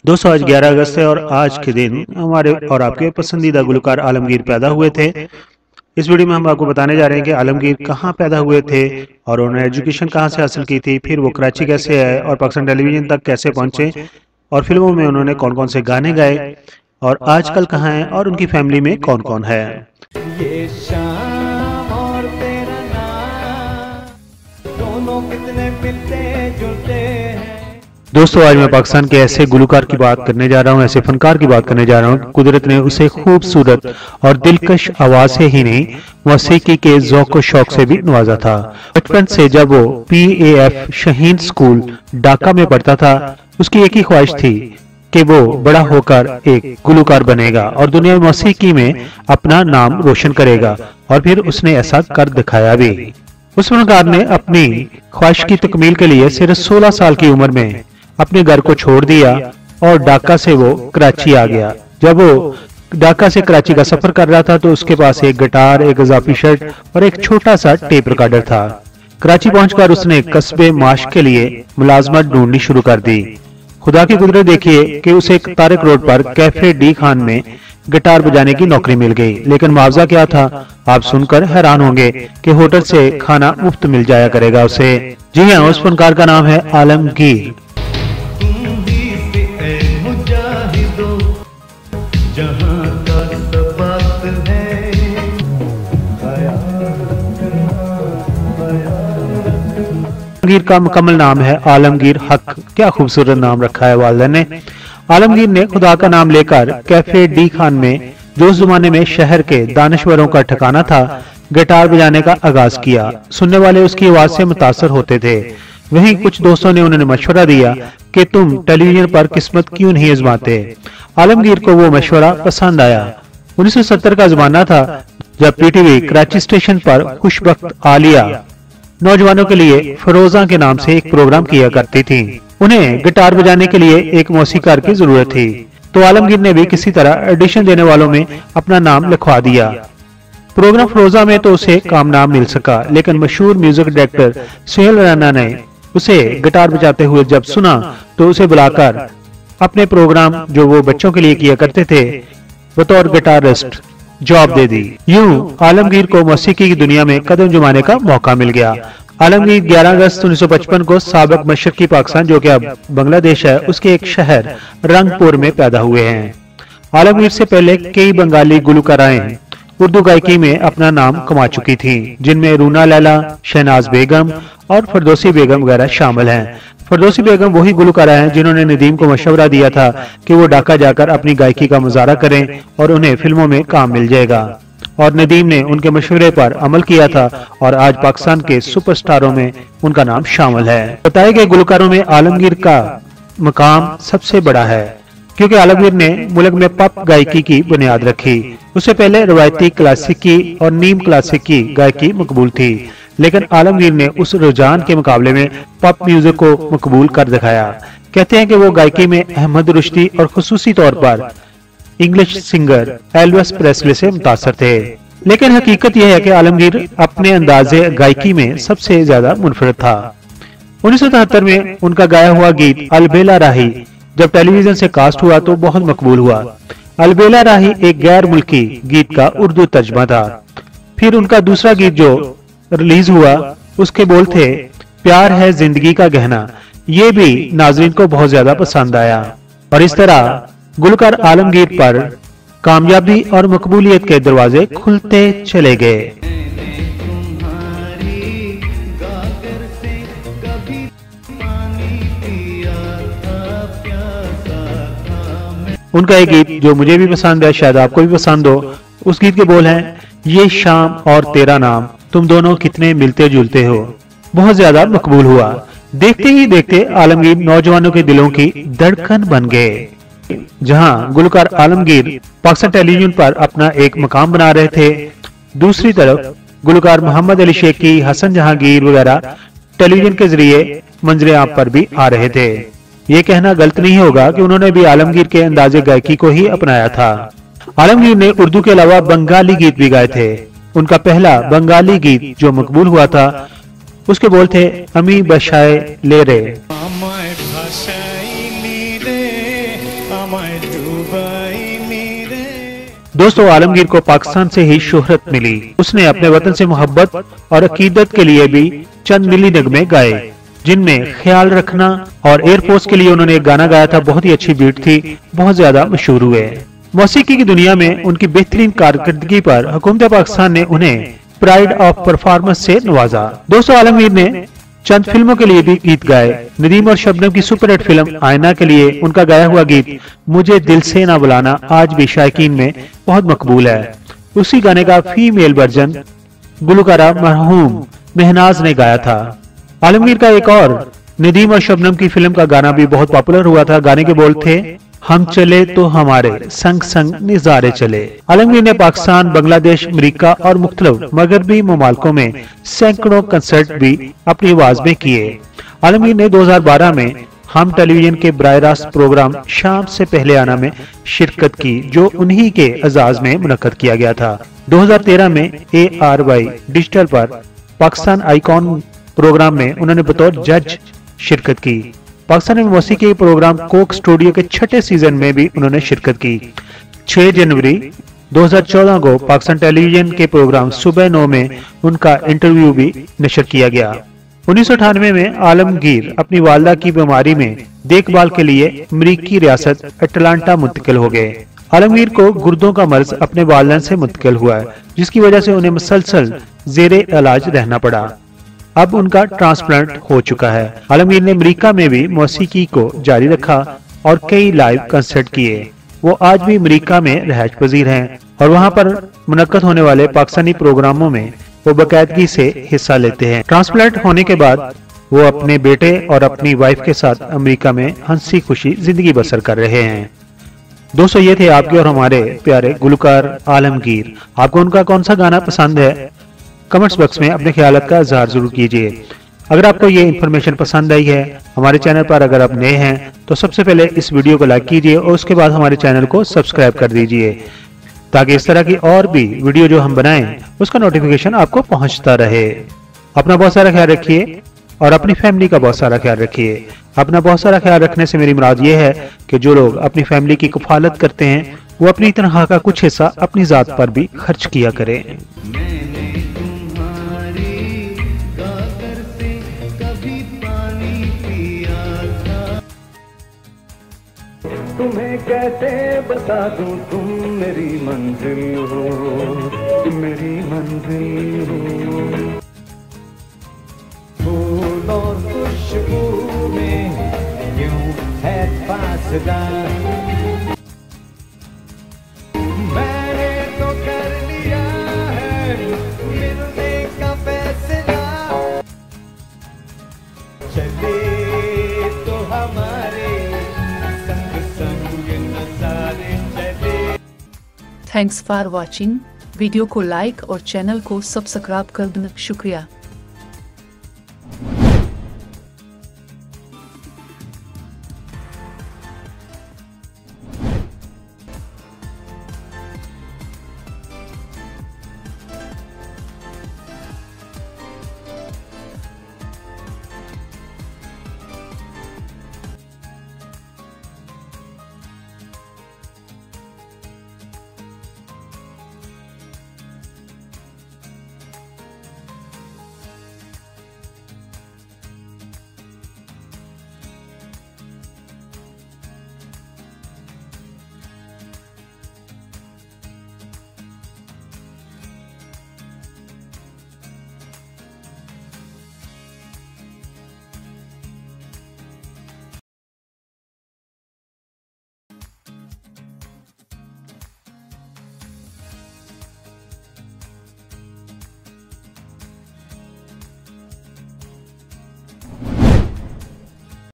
दोस्तों आज 11 अगस्त है और आज के दिन हमारे और आपके पसंदीदा गुलकार आलमगीर पैदा हुए थे। इस वीडियो में हम आपको बताने जा रहे हैं कि आलमगीर कहाँ पैदा हुए थे और उन्होंने एजुकेशन कहाँ से हासिल की थी, फिर वो कराची कैसे आए और पाकिस्तान टेलीविजन तक कैसे पहुंचे और फिल्मों में उन्होंने कौन कौन से गाने गाए और आजकल कहाँ हैं और उनकी फैमिली में कौन कौन है। ये शाम और तेरा नाम दोनों कितने मिलते जुलते हैं। दोस्तों आज मैं पाकिस्तान के ऐसे गुलकार की बात करने जा रहा हूँ, ऐसे फनकार की बात करने जा रहा हूँ। कुदरत ने उसे खूबसूरत और दिलकश आवाज से ही नहीं, मौसीकी के ज़ौक़ व शौक से भी नवाजा था। बचपन से जब वो PAF शहीन स्कूल ढाका में पढ़ता था, उसकी एक ही ख्वाहिश थी कि वो बड़ा होकर एक गुलकार बनेगा और दुनिया में मौसीकी में अपना नाम रोशन करेगा, और फिर उसने ऐसा कर दिखाया भी। उस फनकार ने अपनी ख्वाहिश की तकमील के लिए सिर्फ 16 साल की उम्र में अपने घर को छोड़ दिया और ढाका से वो कराची आ गया। जब वो ढाका से कराची का सफर कर रहा था तो उसके पास एक गिटार, एक इजाफी शर्ट और एक छोटा सा टेप रिकॉर्डर था। कराची पहुंचकर उसने कस्बे माश के लिए मुलाजमत ढूंढनी शुरू कर दी। खुदा की कुदरत देखिए कि उसे तारिक रोड पर कैफे डी खान में गिटार बजाने की नौकरी मिल गई, लेकिन मुआवजा क्या था आप सुनकर हैरान होंगे कि होटल से खाना मुफ्त मिल जाया करेगा उसे। जी हाँ, उस फनकार का नाम है आलमगीर। आलमगीर का मुकम्मल नाम है आलमगीर हक। क्या खूबसूरत नाम रखा है वालिदैन ने। आलमगीर ने खुदा का नाम लेकर कैफे डी खान में, जो उस जमाने में शहर के दानश्वरों का ठिकाना था, गिटार बजाने का आगाज किया। सुनने वाले उसकी आवाज से मुतासर होते थे। वहीं कुछ दोस्तों ने उन्हें मशवरा दिया कि तुम टेलीविजन पर किस्मत क्यों नहीं आजमाते। आलमगीर को वो मशवरा पसंद आया। 1970 का जमाना था जब PTV कराची स्टेशन पर खुशबख्त आलिया नौजवानों के लिए फरोजा के नाम से एक प्रोग्राम किया करती थी। उन्हें गिटार बजाने के लिए एक मौसीकार की जरूरत थी, तो आलमगीर ने भी किसी तरह ऑडिशन देने वालों में अपना नाम लिखवा दिया। प्रोग्राम फरोजा में तो उसे काम नाम मिल सका, लेकिन मशहूर म्यूजिक डायरेक्टर सुहेल राना ने उसे गिटार बजाते हुए जब सुना तो उसे बुलाकर अपने प्रोग्राम जो वो बच्चों के लिए किया करते थे बतौर गिटारिस्ट जॉब दे दी। यूं आलमगीर को मौसीकी की दुनिया में कदम जमाने का मौका मिल गया। आलमगीर 11 अगस्त 1955 को साबिक मशरकी पाकिस्तान, जो कि अब बांग्लादेश है, उसके एक शहर रंगपुर में पैदा हुए हैं। आलमगीर से पहले कई बंगाली गुलकाराएं उर्दू गायकी में अपना नाम कमा चुकी थी, जिनमें रूना लैला, शहनाज बेगम और फरदौसी बेगम वगैरह शामिल हैं। फरदौसी बेगम वही गुलकारा हैं जिन्होंने नदीम को मशवरा दिया था कि वो ढाका जाकर अपनी गायकी का मुजाहरा करें और उन्हें फिल्मों में काम मिल जाएगा, और नदीम ने उनके मशवरे पर अमल किया था और आज पाकिस्तान के सुपरस्टारों में उनका नाम शामिल है। बताए गए गुलकारों में आलमगीर का मकाम सबसे बड़ा है, क्योंकि आलमगीर ने मुल्क में पॉप गायकी की बुनियाद रखी। उससे पहले रवायती क्लासिकी और नीम क्लासिकी गायकी मकबूल थी, लेकिन आलमगीर ने उस रुझान के मुकाबले में पॉप म्यूजिक को मकबूल कर दिखाया। कहते हैं कि वो गायकी में अहमद रुश्दी और खुसूसी तौर पर इंग्लिश सिंगर एल्विस प्रेस्ली से मुतासर थे। लेकिन हकीकत यह है कि आलमगीर अपने अंदाजे गायकी में सबसे ज्यादा मुनफरद था। 1973 में उनका गाया हुआ गीत अलबेला राही जब टेलीविजन से कास्ट हुआ तो बहुत मकबूल हुआ। अलबेला राही एक गैर मुल्की गीत का उर्दू तर्जमा था। फिर उनका दूसरा गीत जो रिलीज हुआ उसके बोल थे प्यार है जिंदगी का गहना। ये भी नाजरीन को बहुत ज्यादा पसंद आया, और इस तरह गुलकार आलमगीर पर कामयाबी और मकबूलियत के दरवाजे खुलते चले गए। उनका एक गीत जो मुझे भी पसंद है, शायद आपको भी पसंद हो, उस गीत के बोल हैं ये शाम और तेरा नाम, तुम दोनों कितने मिलते जुलते हो। बहुत ज्यादा मकबूल हुआ। देखते ही देखते आलमगीर नौजवानों के दिलों की धड़कन बन गए। जहां गुलकार आलमगीर पाकिस्तान टेलीविजन पर अपना एक मकाम बना रहे थे, दूसरी तरफ गुलकार मोहम्मद अली शेखी, हसन जहांगीर वगैरह टेलीविजन के जरिए मंजरे आम पर भी आ रहे थे। ये कहना गलत नहीं होगा कि उन्होंने भी आलमगीर के अंदाजे गायकी को ही अपनाया था। आलमगीर ने उर्दू के अलावा बंगाली गीत भी गाए थे। उनका पहला बंगाली गीत जो मकबूल हुआ था उसके बोल थे अमी बशाए ले रे। मैं दुबई मेरे। दोस्तों, आलमगीर को पाकिस्तान से ही शोहरत मिली। उसने अपने वतन से मोहब्बत और अकीदत के लिए भी चंद मिली नगमे गाए, जिनमें ख्याल रखना और एयरफोर्स के लिए उन्होंने एक गाना गाया था। बहुत ही अच्छी बीट थी, बहुत ज्यादा मशहूर हुए। मौसीकी की दुनिया में उनकी बेहतरीन कारकर्दगी पर हुकूमत पाकिस्तान ने उन्हें प्राइड ऑफ परफॉर्मेंस से नवाजा। दोस्तों, आलमगीर ने चंद फिल्मों के लिए भी गीत गाए। नदीम और शबनम की सुपरहिट फिल्म आईना के लिए उनका गाया हुआ गीत मुझे दिल से ना बुलाना आज भी शायकीन में बहुत मकबूल है। उसी गाने का फीमेल वर्जन गुलकारा मरहूम महनाज ने गाया था। आलमगीर का एक और नदीम और शबनम की फिल्म का गाना भी बहुत पॉपुलर हुआ था। गाने के बोल थे हम चले तो हमारे संग संग निजारे चले। आलमगीर ने पाकिस्तान, बांग्लादेश, अमेरिका और मुख्तलिफ मगरबी ममालिकों में सैकड़ों कंसर्ट भी अपनी आवाज में किए। आलमगीर ने 2012 में हम टेलीविजन के बराह रास्त प्रोग्राम शाम से पहले आना में शिरकत की, जो उन्हीं के एजाज में मुनक्कद किया गया था। 2013 में ARY डिजिटल पर पाकिस्तान आइकॉन प्रोग्राम में उन्होंने बतौर जज शिरकत की। पाकिस्तान में मौसीकी के प्रोग्राम कोक स्टूडियो के 6ठे सीजन में भी उन्होंने शिरकत की। 6 जनवरी 2014 को पाकिस्तान टेलीविजन के प्रोग्राम सुबह 9 में उनका इंटरव्यू भी नशर किया गया। 1998 में आलमगीर अपनी वालदा की बीमारी में देखभाल के लिए अमेरिकी रियासत अटलांटा मुंतकिल हो गए। आलमगीर को गुर्दों का मर्ज अपने वालिदैन से मुंतकिल हुआ है, जिसकी वजह से उन्हें मुसलसल जेरे इलाज रहना पड़ा। अब उनका ट्रांसप्लांट हो चुका है। आलमगीर ने अमेरिका में भी मौसीकी को जारी रखा और कई लाइव कंसर्ट किए। वो आज भी अमेरिका में रिहाइश पजीर हैं और वहां पर मुनक्कद होने वाले पाकिस्तानी प्रोग्रामों में वो बाकायदगी से हिस्सा लेते हैं। ट्रांसप्लांट होने के बाद वो अपने बेटे और अपनी वाइफ के साथ अमेरिका में हंसी खुशी जिंदगी बसर कर रहे हैं। दोस्तों, ये थे आपके और हमारे प्यारे गुलकार आलमगीर। आपको उनका कौन सा गाना पसंद है? कमेंट्स बॉक्स में अपने ख्यालात का इजहार जरूर कीजिए। अगर आपको ये इन्फॉर्मेशन पसंद आई है, हमारे चैनल पर अगर आप नए हैं तो सबसे पहले इस वीडियो को लाइक कीजिए और उसके बाद हमारे चैनल को सब्सक्राइब कर दीजिए, ताकि इस तरह की और भी वीडियो जो हम बनाएं उसका नोटिफिकेशन आपको पहुंचता रहे। अपना बहुत सारा ख्याल रखिए और अपनी फैमिली का बहुत सारा ख्याल रखिए। अपना बहुत सारा ख्याल रखने से मेरी मुराद ये है कि जो लोग अपनी फैमिली की कफालत करते हैं वो अपनी तनख्वाह का कुछ हिस्सा अपनी जात पर भी खर्च किया करें। तुम्हें कैसे बता दूं तुम मेरी मंजिल हो, मेरी मंजिल हो। फूल और खुशबू में क्यों है फासला, मैंने तो कर लिया है मिलने का फैसला। चले तो हमारे थैंक्स फॉर वॉचिंग। वीडियो को लाइक और चैनल को सब्सक्राइब कर देना शुक्रिया।